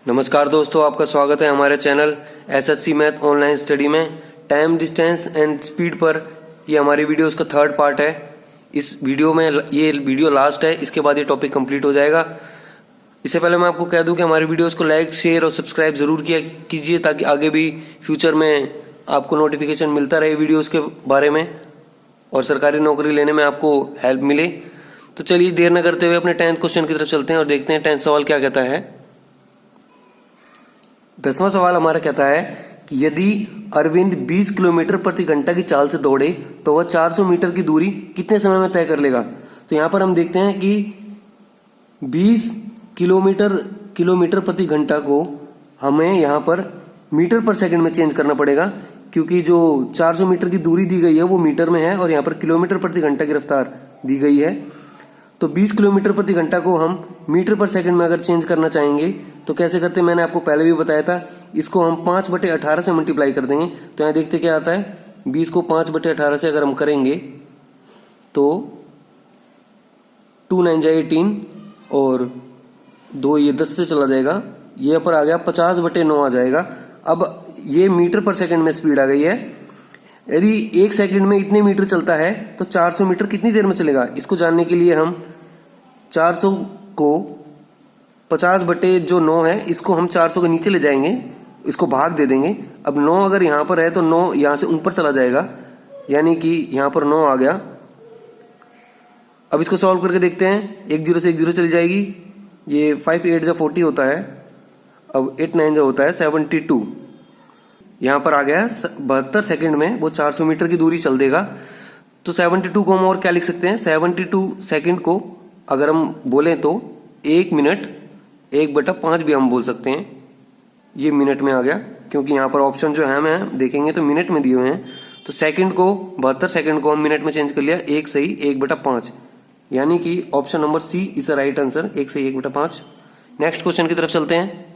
नमस्कार दोस्तों, आपका स्वागत है हमारे channel SSC math online study में। टाइम, डिस्टेंस एंड स्पीड पर ये हमारी वीडियोस का थर्ड पार्ट है। इस वीडियो में ये वीडियो लास्ट है, इसके बाद ये टॉपिक कंप्लीट हो जाएगा। इससे पहले मैं आपको कह दूं कि हमारी वीडियोस को लाइक, शेयर और सब्सक्राइब जरूर किया कीजिए ताकि आगे भी फ्यूचर में आपको नोटिफिकेशन मिलता रहे वीडियोस के बारे में और सरकारी नौकरी लेने में आपको हेल्प मिले। तो चलिए देर न करते हुए अपने 10th क्वेश्चन की तरफ चलते हैं और देखते हैं 10th सवाल क्या कहता है। 10वां सवाल हमारा कहता है कि यदि अरविंद 20 किलोमीटर प्रति घंटा की चाल से दौड़े तो वह 400 मीटर की दूरी कितने समय में तय कर लेगा। तो यहां पर हम देखते हैं कि 20 किलोमीटर प्रति घंटा को हमें यहां पर मीटर पर सेकंड में चेंज करना पड़ेगा, क्योंकि जो 400 मीटर की दूरी दी गई है वो मीटर में है और यहाँ पर किलोमीटर प्रति घंटा की रफ्तार दी गई है। तो 20 किलोमीटर प्रति घंटा को हम मीटर पर सेकंड में अगर चेंज करना चाहेंगे तो कैसे करते हैं, मैंने आपको पहले भी बताया था। इसको हम 5/18 से मल्टीप्लाई कर देंगे। तो यहाँ देखते क्या आता है, 20 को 5/18 से अगर हम करेंगे तो 2 9 जा 18 और 2 ये 10 से चला जाएगा, ये पर आ गया 50/9 आ जाएगा। अब ये मीटर पर सेकंड में स्पीड आ गई है। यदि 1 सेकंड में इतने मीटर चलता है तो 400 मीटर कितनी देर में चलेगा। इसको जानने के लिए हम 400 को 50/9 है, इसको हम 400 के नीचे ले जाएंगे, इसको भाग दे देंगे। अब 9 अगर यहाँ पर है तो 9 यहाँ से ऊपर चला जाएगा, यानी कि यहाँ पर 9 आ गया। अब इसको सॉल्व करके देखते हैं। 1 0 से 1 0 चली जाएगी, ये 5 8 जा 40 होता है। अब 8 9 जा होता है 72। यहाँ पर आ गया 72 सेकंड में वो 400 मीटर की दूरी चल देगा। तो 72 को हम और क्या लिख सकते हैं, 72 सेकंड को अगर हम बोलें तो 1 मिनट 1/5 भी हम बोल सकते हैं। ये मिनट में आ गया, क्योंकि यहाँ पर ऑप्शन जो है हमें देखेंगे तो मिनट में दिए हुए हैं। तो सेकंड को 72 सेकंड को हम मिनट में चेंज कर लिया, 1 सही 1/5, यानी कि option number C is the right answer, 1 सही 1/5। नेक्स्ट क्वेश्चन की तरफ चलते हैं।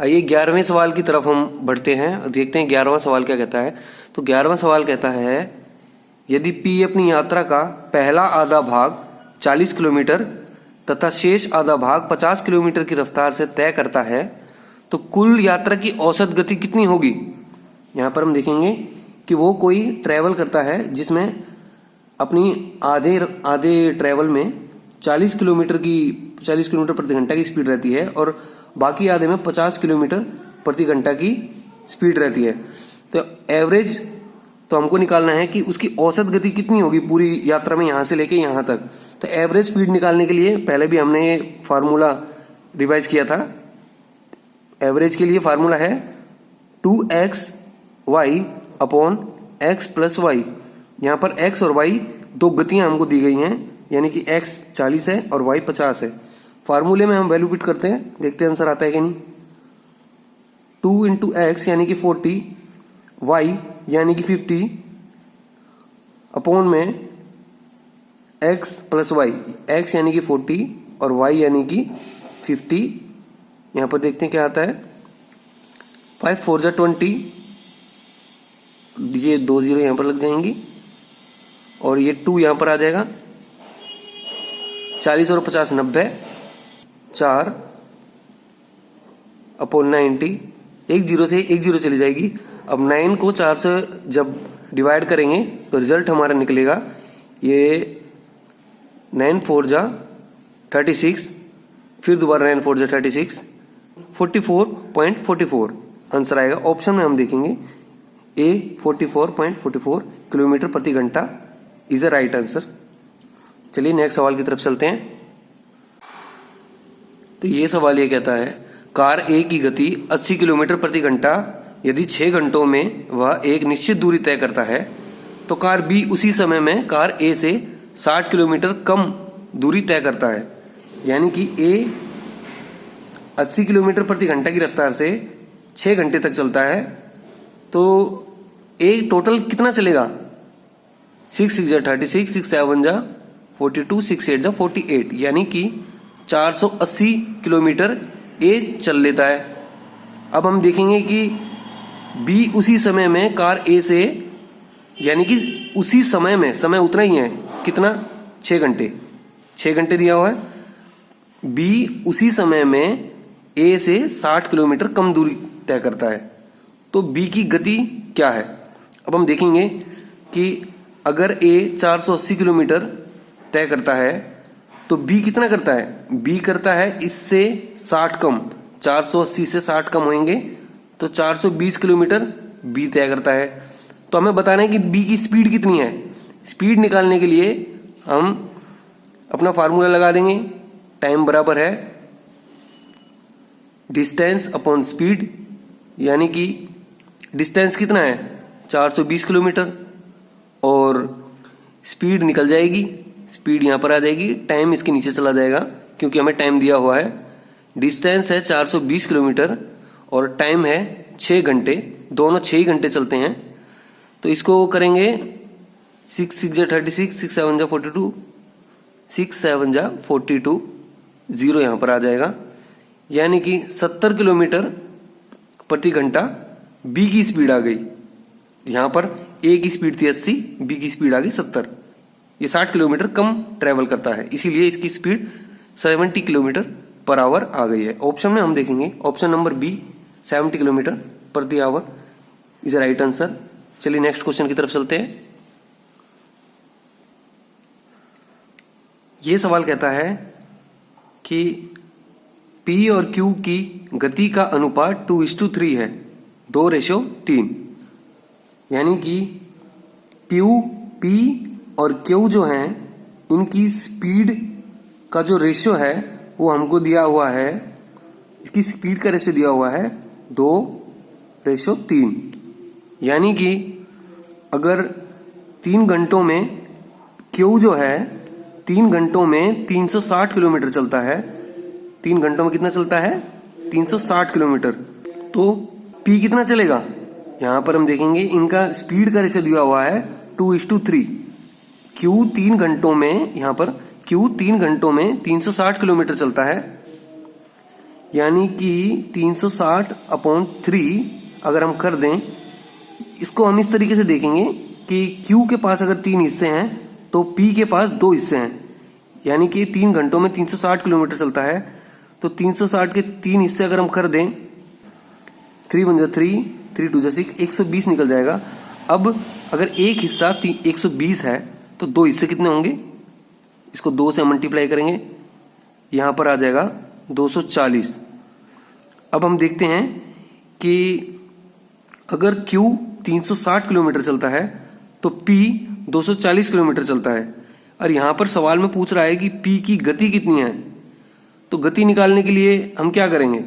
आइए 11वें सवाल की तरफ हम बढ़ते हैं और देखते हैं 11वां सवाल क्या कहता है। तो 11वां सवाल कहता है यदि P अपनी यात्रा का पहला आधा भाग 40 किलोमीटर तथा शेष आधा भाग 50 किलोमीटर की रफ्तार से तय करता है तो कुल यात्रा की औसत गति कितनी होगी। यहाँ पर हम देखेंगे कि वो कोई ट्रैवल करता है जिसमें अपनी आधे ट्रैवल में 40 किलोमीटर प्रति घंटा की स्पीड रहती है और बाकी आधे में 50 किलोमीटर प्रति घंटा की स्पीड रहती है। तो एवरेज तो हमको निकालना है कि उसकी औसत गति कितनी होगी पूरी यात्रा में यहाँ से लेके यहाँ तक। तो एवरेज स्पीड निकालने के लिए पहले भी हमने ये फार्मूला रिवाइज किया था। एवरेज के लिए फार्मूला है 2xy upon x plus y। यहाँ पर x और y दो गतियां हमको दी गई हैं, यानी कि x 40 है और y 50 है। फार्मूले में हम वैल्यू पुट करते हैं, देखते हैं आंसर आता है कि नहीं। 2 इंटू एक्स यानी कि 40, y यानी कि 50 अपॉन में x प्लस y, x यानी कि 40 और y यानी कि 50। यहाँ पर देखते हैं क्या आता है, 5 4 जा 20, ये 2 0 यहाँ पर लग जाएंगी और ये 2 यहाँ पर आ जाएगा। 40 और 50 90, 4 अपॉन 90, 1 0 से 1 0 चली जाएगी। अब 9 को 4 से जब डिवाइड करेंगे तो रिजल्ट हमारा निकलेगा, ये 9 4 जा 36, फिर दोबारा 9 4 जा 36, 44.44 आंसर आएगा। ऑप्शन में हम देखेंगे ए 44.44 किलोमीटर प्रति घंटा इज अ राइट आंसर। चलिए नेक्स्ट सवाल की तरफ चलते हैं। तो ये सवाल ये कहता है कार ए की गति 80 किलोमीटर प्रति घंटा यदि 6 घंटों में वह एक निश्चित दूरी तय करता है तो कार बी उसी समय में कार ए से 60 किलोमीटर कम दूरी तय करता है। यानी कि ए 80 किलोमीटर प्रति घंटा की रफ्तार से 6 घंटे तक चलता है, तो ए टोटल कितना चलेगा, 6 6 जा 36, 6 7 जा 42, 6 8 जा 48, यानी कि 480 किलोमीटर ए चल लेता है। अब हम देखेंगे कि बी उसी समय में कार ए से, यानी कि उसी समय में, समय उतना ही है कितना, 6 घंटे, 6 घंटे दिया हुआ है। बी उसी समय में ए से 60 किलोमीटर कम दूरी तय करता है, तो बी की गति क्या है। अब हम देखेंगे कि अगर ए 480 किलोमीटर तय करता है तो बी कितना करता है, बी करता है इससे 60 कम, 480 से 60 कम होंगे तो 420 किलोमीटर बी तय करता है। तो हमें बताना है कि बी की स्पीड कितनी है। स्पीड निकालने के लिए हम अपना फार्मूला लगा देंगे, टाइम बराबर है डिस्टेंस अपॉन स्पीड, यानी कि डिस्टेंस कितना है 420 किलोमीटर और स्पीड निकल जाएगी, स्पीड यहां पर आ जाएगी, टाइम इसके नीचे चला जाएगा क्योंकि हमें टाइम दिया हुआ है। डिस्टेंस है 420 किलोमीटर और टाइम है 6 घंटे, दोनों 6 ही घंटे चलते हैं। तो इसको करेंगे 6 6 36, 6 7 42, 6 7 42, 0 यहां पर आ जाएगा, यानी कि 70 किलोमीटर प्रति घंटा बी की स्पीड आ गई। यहां पर ए की स्पीड थी 80, बी की स्पीड आ गई 70। ये 60 किलोमीटर कम ट्रेवल करता है, इसीलिए इसकी स्पीड 70 किलोमीटर पर आवर आ गई है। ऑप्शन में हम देखेंगे ऑप्शन नंबर बी 70 किलोमीटर प्रति आवर इज राइट आंसर। चलिए नेक्स्ट क्वेश्चन की तरफ चलते हैं। ये सवाल कहता है कि P और Q की गति का अनुपात 2:3 है, 2:3, यानी कि Q, P और Q जो हैं इनकी स्पीड का जो रेशियो है वो हमको दिया हुआ है, इसकी स्पीड का रेशियो दिया हुआ है 2:3, यानी कि अगर 3 घंटों में Q जो है 3 घंटों में 360 किलोमीटर चलता है, 3 घंटों में कितना चलता है 360 किलोमीटर, तो P कितना चलेगा। यहां पर हम देखेंगे इनका स्पीड का रेशियो दिया हुआ है 2:3। Q 3 घंटों में, यहां पर Q 3 घंटों में 360 किलोमीटर चलता है, यानी कि 360/3 अगर हम कर दें, इसको हम इस तरीके से देखेंगे कि Q के पास अगर 3 हिस्से हैं तो P के पास 2 हिस्से हैं, यानी कि 3 घंटों में 360 किलोमीटर चलता है, तो 360 के 3 हिस्से अगर हम कर दें, 3 1 जा 3, 3 2 जा 6, 120 निकल जाएगा। अब अगर एक हिस्सा 120 है तो 2 हिस्से कितने होंगे, इसको 2 से मल्टीप्लाई करेंगे, यहां पर आ जाएगा 240। अब हम देखते हैं कि अगर Q 360 किलोमीटर चलता है तो P 240 किलोमीटर चलता है, और यहां पर सवाल में पूछ रहा है कि P की गति कितनी है। तो गति निकालने के लिए हम क्या करेंगे,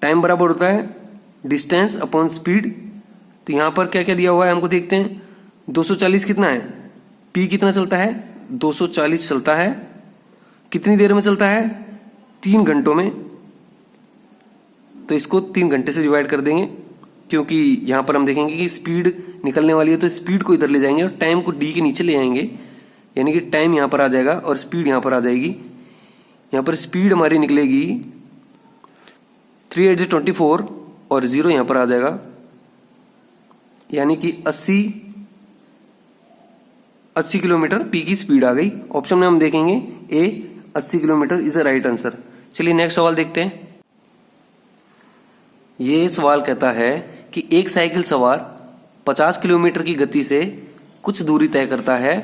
टाइम बराबर होता है डिस्टेंस अपॉन स्पीड। तो यहां पर क्या क्या दिया हुआ है हमको देखते हैं। 240 कितना है, P कितना चलता है 240 चलता है, कितनी देर में चलता है 3 घंटों में, तो इसको 3 घंटे से डिवाइड कर देंगे, क्योंकि यहां पर हम देखेंगे कि स्पीड निकलने वाली है तो स्पीड को इधर ले जाएंगे और टाइम को डी के नीचे ले आएंगे, यानी कि टाइम यहां पर आ जाएगा और स्पीड यहां पर आ जाएगी। यहां पर स्पीड हमारी निकलेगी 3 8 24 और 0 यहां पर आ जाएगा, यानी कि 80 किलोमीटर P की स्पीड आ गई। ऑप्शन में हम देखेंगे ए 80 kilometre is a right answer. चलिए नेक्स्ट सवाल देखते हैं। ये सवाल कहता है कि एक साइकिल सवार 50 किलोमीटर की गति से कुछ दूरी तय करता है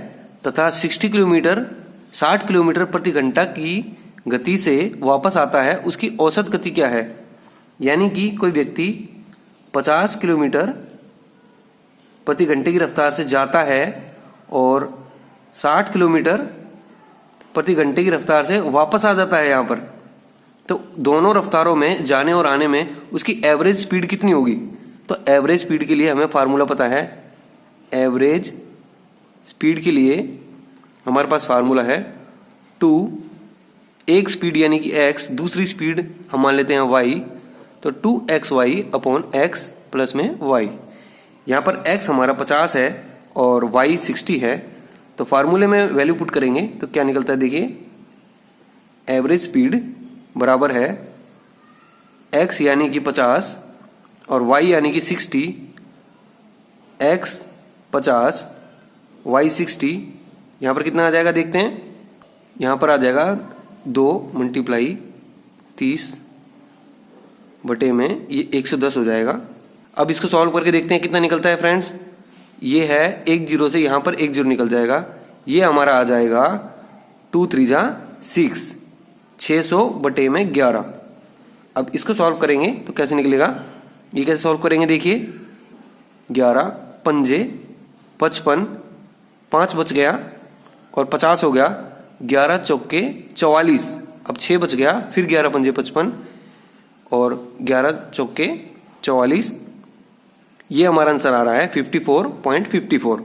तथा 60 किलोमीटर प्रति घंटा की गति से वापस आता है, उसकी औसत गति क्या है। यानी कि कोई व्यक्ति 50 किलोमीटर प्रति घंटे की रफ्तार से जाता है और 60 किलोमीटर प्रति घंटे की रफ्तार से वापस आ जाता है यहाँ पर, तो दोनों रफ्तारों में जाने और आने में उसकी एवरेज स्पीड कितनी होगी। तो एवरेज स्पीड के लिए हमें फार्मूला पता है, एवरेज स्पीड के लिए हमारे पास फार्मूला है 2, एक स्पीड यानी कि x, दूसरी स्पीड हम मान लेते हैं y, तो 2xy/x प्लस में y। यहाँ पर x हमारा 50 है और y 60 है, तो फार्मूले में वैल्यू पुट करेंगे तो क्या निकलता है, देखिए एवरेज स्पीड बराबर है x यानी कि 50 और y यानी कि 60, x 50 y 60, यहाँ पर कितना आ जाएगा देखते हैं, यहाँ पर आ जाएगा 2 मल्टीप्लाई 30 बटे में ये 110 हो जाएगा। अब इसको सॉल्व करके देखते हैं कितना निकलता है फ्रेंड्स। ये है 1 जीरो से यहाँ पर 1 जीरो निकल जाएगा, ये हमारा आ जाएगा 2 3 जा 6, 600 बटे में 11। अब इसको सॉल्व करेंगे तो कैसे निकलेगा, ये कैसे सॉल्व करेंगे देखिए। 11 पंजे 55, 5 बच गया और 50 हो गया, 11 चौके 44, अब 6 बच गया, फिर 11 पंजे 55 और 11 चौके 44, ये हमारा आंसर आ रहा है 54.54।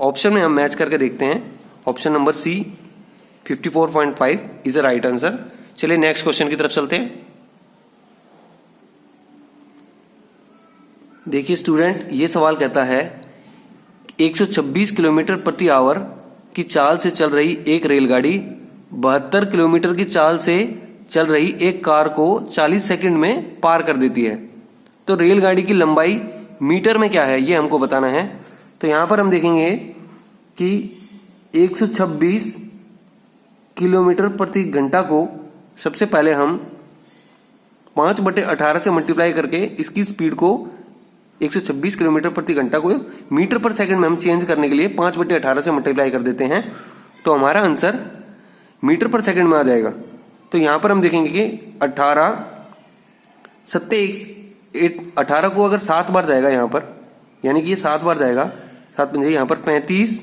ऑप्शन में हम मैच करके देखते हैं, option number C 54.5 is the right answer. चलिए नेक्स्ट क्वेश्चन की तरफ चलते हैं। देखिए स्टूडेंट, ये सवाल कहता है 126 किलोमीटर प्रति आवर की चाल से चल रही एक रेलगाड़ी 72 किलोमीटर की चाल से चल रही एक कार को 40 सेकंड में पार कर देती है। तो रेलगाड़ी की लंबाई मीटर में क्या है ये हमको बताना है। तो यहां पर हम देखेंगे कि 126 किलोमीटर प्रति घंटा को सबसे पहले हम 5/18 से मल्टीप्लाई करके इसकी स्पीड को 126 किलोमीटर प्रति घंटा को मीटर पर सेकंड में हम चेंज करने के लिए 5/18 से मल्टीप्लाई कर देते हैं, तो हमारा आंसर मीटर पर सेकंड में आ जाएगा। तो यहां पर हम देखेंगे कि 18 को अगर 7 बार जाएगा यहां पर, यानी कि ये 7 बार जाएगा, 7 पंजे यहां पर 35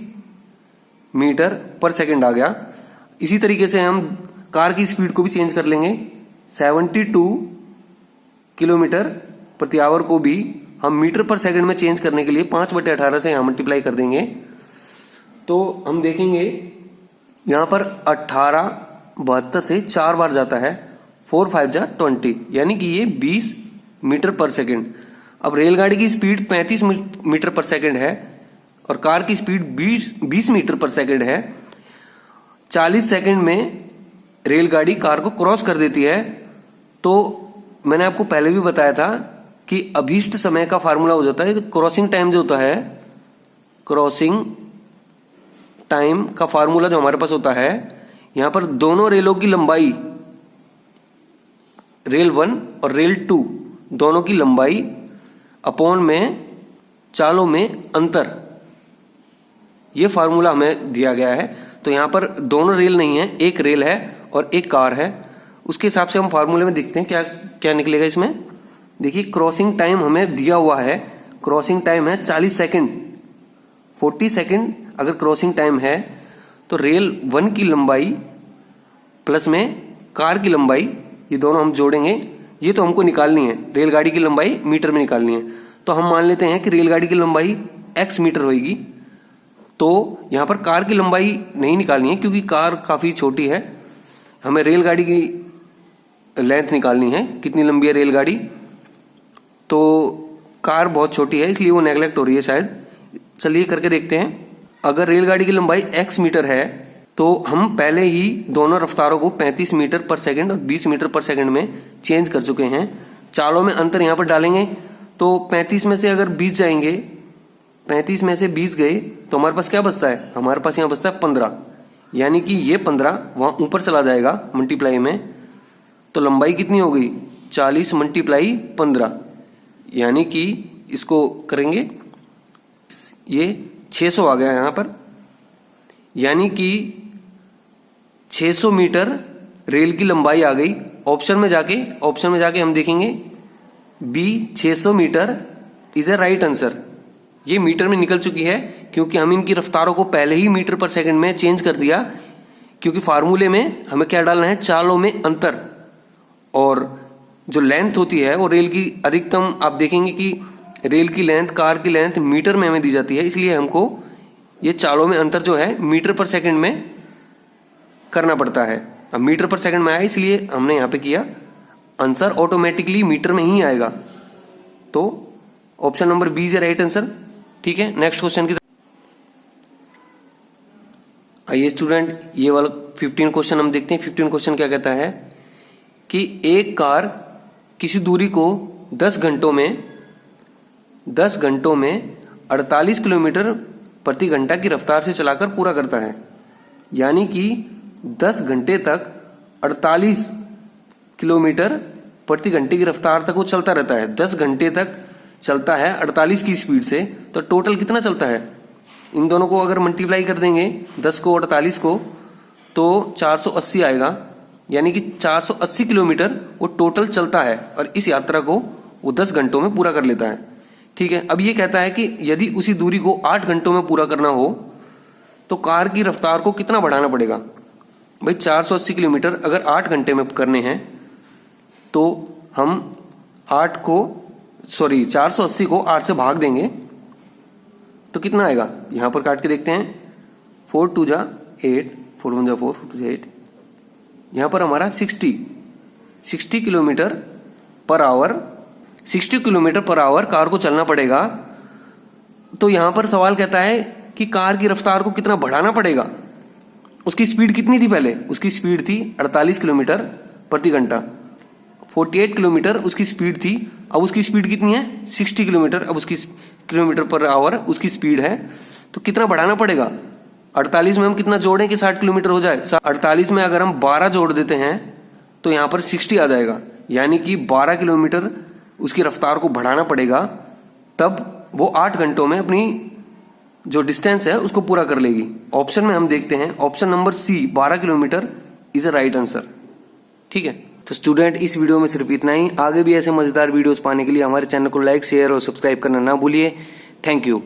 मीटर पर सेकंड आ गया। इसी तरीके से हम कार की स्पीड को भी चेंज कर लेंगे, 72 किलोमीटर प्रति आवर को भी हम मीटर पर सेकंड में चेंज करने के लिए 5/18 से यहां मल्टीप्लाई कर देंगे। तो हम देखेंगे यहां पर 18 72 से 4 बार जाता है, 4 5 जा 20, यानी कि ये 20 मीटर पर सेकंड। अब रेलगाड़ी की स्पीड 35 मीटर पर सेकंड है और कार की स्पीड 20 मीटर पर सेकंड है। 40 सेकंड में रेलगाड़ी कार को क्रॉस कर देती है। तो मैंने आपको पहले भी बताया था कि अभीष्ट समय का फार्मूला हो जाता है, तो क्रॉसिंग टाइम जो होता है, क्रॉसिंग टाइम का फार्मूला जो हमारे पास होता है, यहां पर दोनों रेलों की लंबाई, रेल 1 और रेल 2 दोनों की लंबाई अपॉन में चालों में अंतर, ये फार्मूला हमें दिया गया है। तो यहां पर दोनों रेल नहीं है, एक रेल है और एक कार है। उसके हिसाब से हम फार्मूले में देखते हैं क्या क्या निकलेगा इसमें। देखिए क्रॉसिंग टाइम हमें दिया हुआ है, क्रॉसिंग टाइम है 40 सेकंड, 40 सेकंड अगर क्रॉसिंग टाइम है तो रेल 1 की लंबाई प्लस में कार की लंबाई, ये दोनों हम जोड़ेंगे, ये तो हमको निकालनी है, रेलगाड़ी की लंबाई मीटर में निकालनी है। तो हम मान लेते हैं कि रेलगाड़ी की लंबाई x मीटर होगी। तो यहां पर कार की लंबाई नहीं निकालनी है क्योंकि कार काफी छोटी है, हमें रेलगाड़ी की लेंथ निकालनी है, कितनी लंबी है रेलगाड़ी। तो कार बहुत छोटी है इसलिए वो नेगलेक्ट हो रही है शायद। चलिए करके देखते हैं। अगर रेलगाड़ी की लंबाई x मीटर है तो हम पहले ही दोनों रफ्तारों को 35 मीटर पर सेकंड और 20 मीटर पर सेकंड में चेंज कर चुके हैं। चालों में अंतर यहां पर डालेंगे तो 35 में से अगर 20 जाएंगे, 35 में से 20 गए तो हमारे पास क्या बचता है, हमारे पास यहां बचता है 15, यानी कि ये 15 वहां ऊपर चला जाएगा मल्टीप्लाई में। तो लंबाई कितनी हो गई, 40 मल्टीप्लाई 15, यानी कि इसको करेंगे, ये 600 आ गया यहां पर, यानी कि 600 मीटर रेल की लंबाई आ गई। ऑप्शन में जाके हम देखेंगे B 600 metre is a right answer. ये मीटर में निकल चुकी है क्योंकि हम इनकी रफ्तारों को पहले ही मीटर पर सेकंड में चेंज कर दिया, क्योंकि फार्मूले में हमें क्या डालना है, चालों में अंतर। और जो लेंथ होती है वो रेल की अधिकतम, आप देखेंगे कि रेल की लेंथ, कार की लेंथ मीटर में हमें दी जाती है, इसलिए हमको ये चालों में अंतर जो है मीटर पर सेकंड में करना पड़ता है। अब मीटर पर सेकंड में आया इसलिए हमने यहां पे किया, आंसर ऑटोमेटिकली मीटर में ही आएगा। तो option number B is right answer. ठीक है, नेक्स्ट क्वेश्चन की आइए स्टूडेंट, ये वाला 15 क्वेश्चन हम देखते हैं। 15 क्वेश्चन क्या कहता है कि एक कार किसी दूरी को 10 घंटों में 48 किलोमीटर प्रति घंटा की रफ्तार से चलाकर पूरा करता है, यानी कि 10 घंटे तक 48 किलोमीटर प्रति घंटे की रफ्तार तक वो चलता रहता है, 10 घंटे तक चलता है 48 की स्पीड से, तो टोटल कितना चलता है? इन दोनों को अगर मल्टीप्लाई कर देंगे 10 को 48 को तो 480 आएगा, यानी कि 480 किलोमीटर वो टोटल चलता है और इस यात्रा को वो 10 घंटों में पूरा कर लेता है। ठीक है, अब ये कहता है कि यदि उसी दूरी को 8 घंटों में पूरा करना हो तो कार की रफ्तार को कितना बढ़ाना पड़ेगा? भाई 480 किलोमीटर अगर 8 घंटे में करने हैं तो हम 480 को 8 से भाग देंगे तो कितना आएगा? यहां पर काट के देखते हैं, 4 2 जा 8, 4 1 जा 4, 4 2 जा 8, यहां पर हमारा 60 kilometre per hour, 60 kilometre per hour car को चलना पड़ेगा। तो यहां पर सवाल कहता है कि कार की रफ्तार को कितना बढ़ाना पड़ेगा। उसकी स्पीड कितनी थी पहले? उसकी स्पीड थी 48 किलोमीटर प्रति घंटा, 48 किलोमीटर उसकी स्पीड थी। अब उसकी स्पीड कितनी है? 60 किलोमीटर। अब उसकी किलोमीटर पर आवर उसकी स्पीड है, तो कितना बढ़ाना पड़ेगा? 48 में हम कितना जोड़ें कि 60 किलोमीटर हो जाए? 48 में अगर हम 12 जोड़ देते हैं तो यहां पर 60 आ जाएगा, यानी कि 12 किलोमीटर उसकी रफ्तार को बढ़ाना पड़ेगा, तब वो 8 घंटों में अपनी जो डिस्टेंस है उसको पूरा कर लेगी। ऑप्शन में हम देखते हैं, option number C 12 kilometre is a right answer. ठीक है, तो स्टूडेंट इस वीडियो में सिर्फ इतना ही। आगे भी ऐसे मजेदार वीडियोस पाने के लिए हमारे चैनल को लाइक, शेयर और सब्सक्राइब करना ना भूलिए। Thank you.